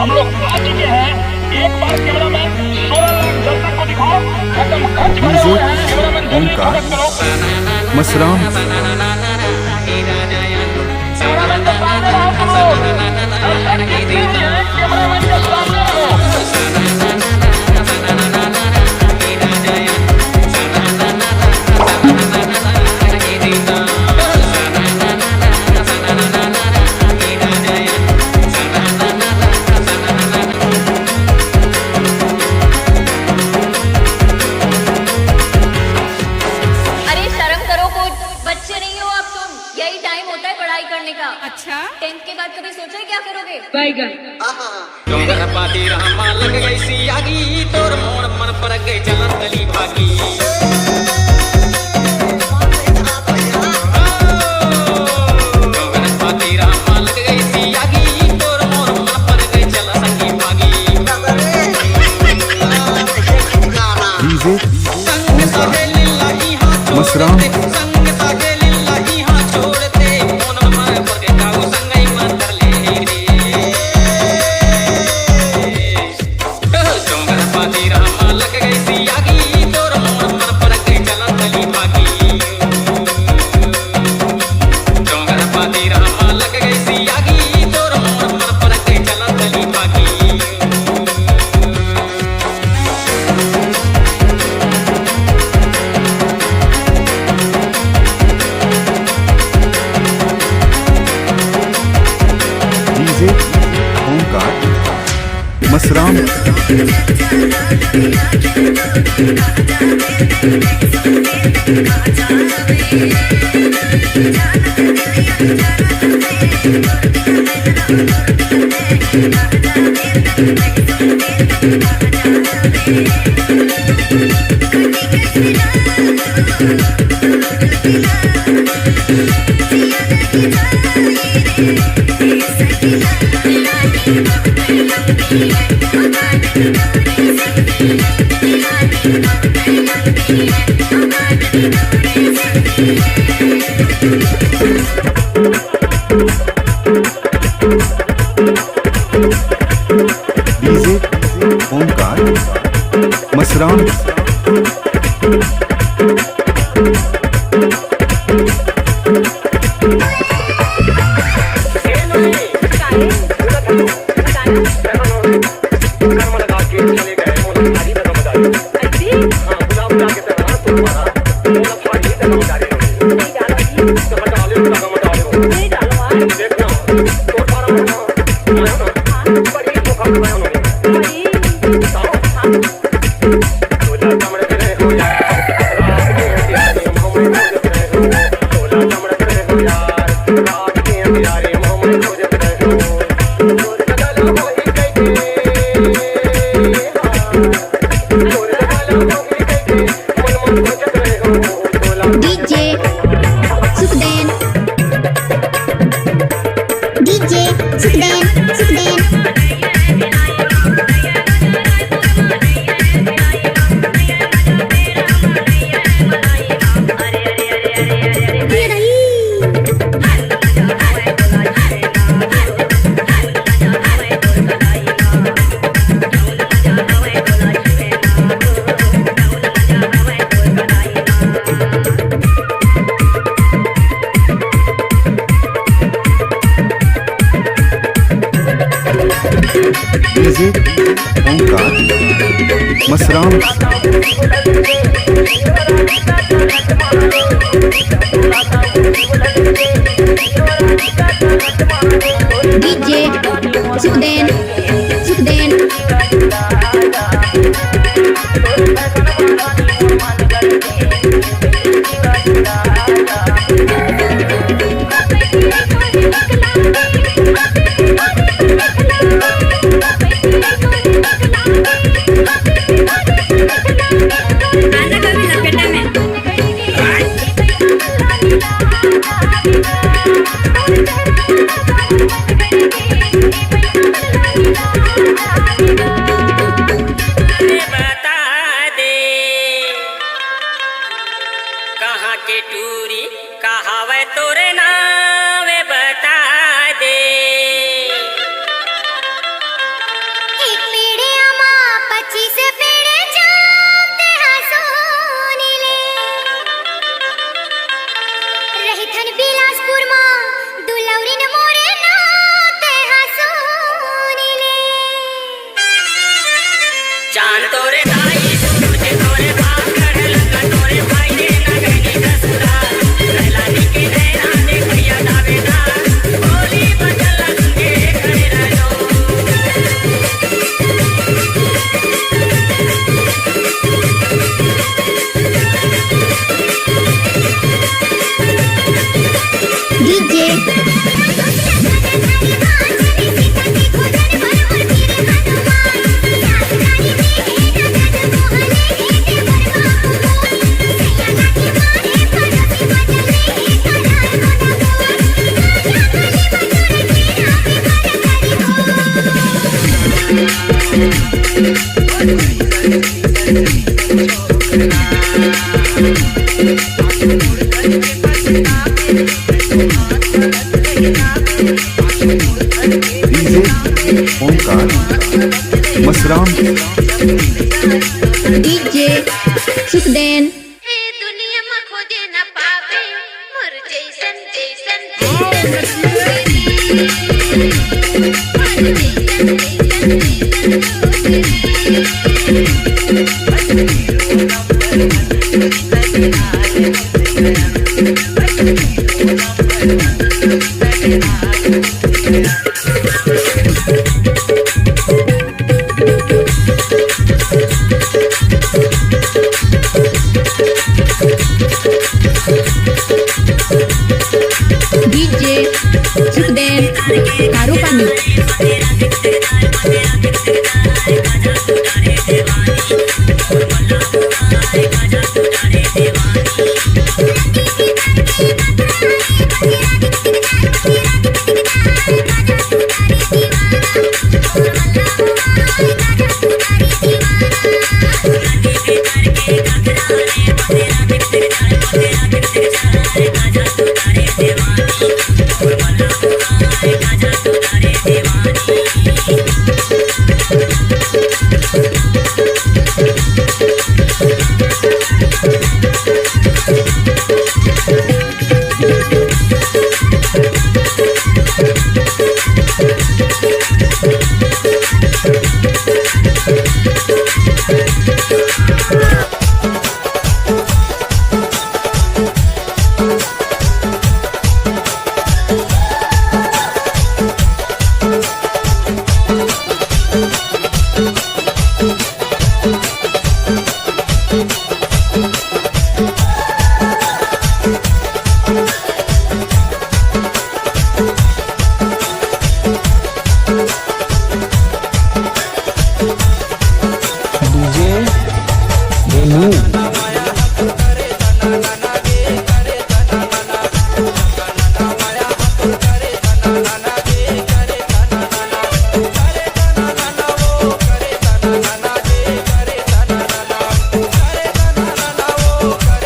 हम लोग आ चुके हैं। एक बार कैमरामैन 16 लाख दर्शक को दिखाओ, एकदम खर्च भरे हुए हैं। कैमरामैन जल्दी फोकस करो। मसराम कैमरामैन के सामने रहो तुम लोग, दर्शक कितने हैं? कैमरामैन के सामने रहो। यही टाइम होता है पढ़ाई करने का। अच्छा 10th के बाद कभी सोचा है क्या करोगे? बैगन पाती रहमा लग गई सियागी तोर मोर मन पर गई चलन गली भागी पाती रहमा लग गई सियागी तोर मोर मन पर गई चलन संगी भागी संग सागे लिल्लाही हाथ मसराम संग सागे लिल्लाही हाथ छोड़ते मोन मन पर गई काऊ संगई मन कर ले रे पाती रहमा लग गई सियागी तोर मोर मन पर गई चलन गली भागी डोंगर पाती रहमा लग गई सियागी तोर मोर मन पर गई चलन गली भागी DJ Omkar Masram DJ Omkar Masram DJ Omkar Masram DJ सुखदेन सुखदेन मैं चांद तोरे दाई सूरज तोरे बाप करे लगा तोरे भाई ने ना गई कसुरा रहलानी की नैना ने भैया दावेदार बोली बदल के खड़े रहो DJ DJ Omkar Masram DJ सुखदेन दुनिया में खोदे न पावे मोर जैसन जैसन डीजे सुखदेन कारू पानी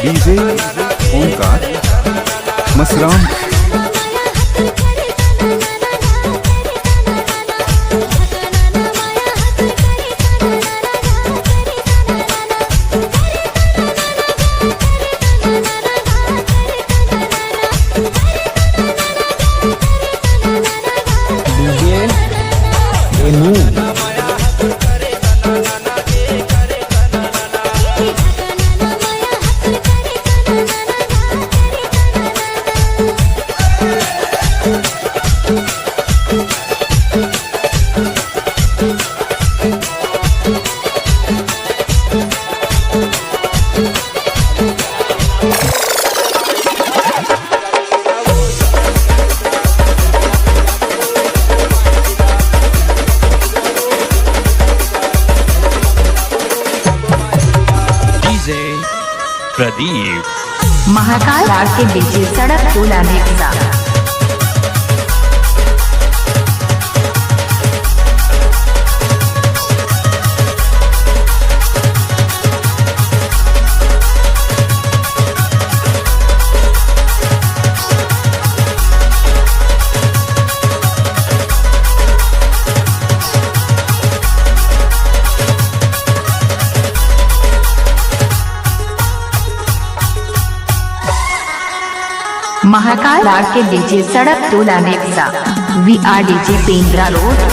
डीजे ओमकार मसराम प्रदीप महाकाल राग के डीजे सड़क टोला नेक्सा महाकाल राग के डीजे सड़क टोला नेक्सा VRDJ Pendra Road.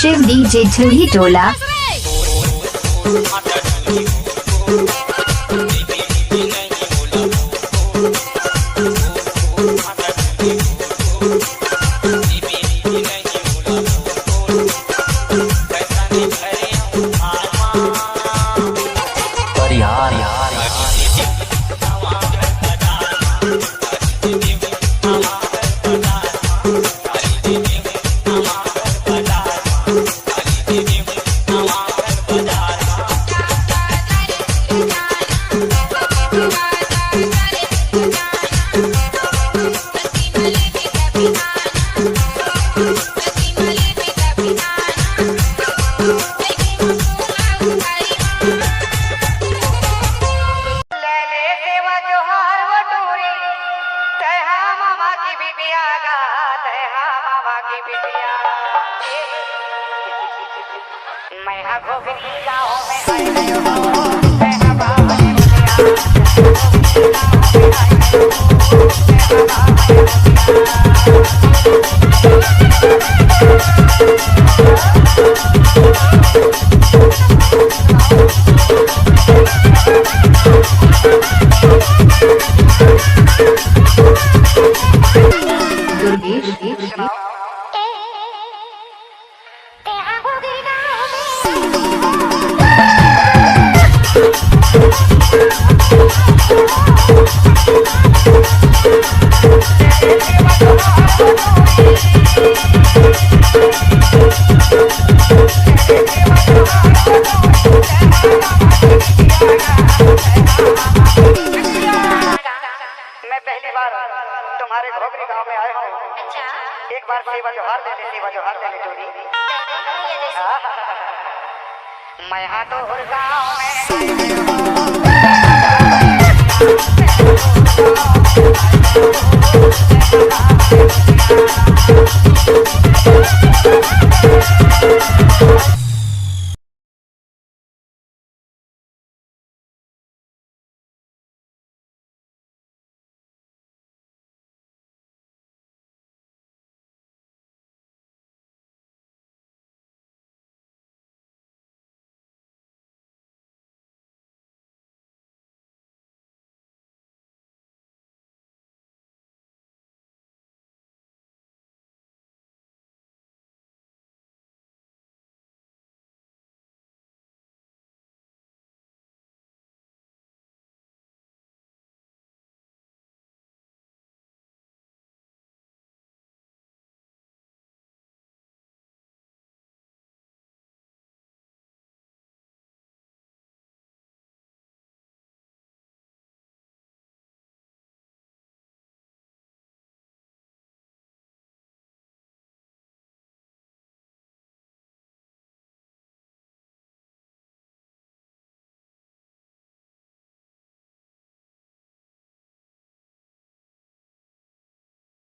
Shiv DJ झूही टोला। मैं गोगरी गाँव में आई मैं बाबा तुम्हारे घोगरी गांव में आए हूँ। अच्छा। एक बार सेवा जोहार दे ले जोड़ी। मैं यहाँ तो हर गाँव में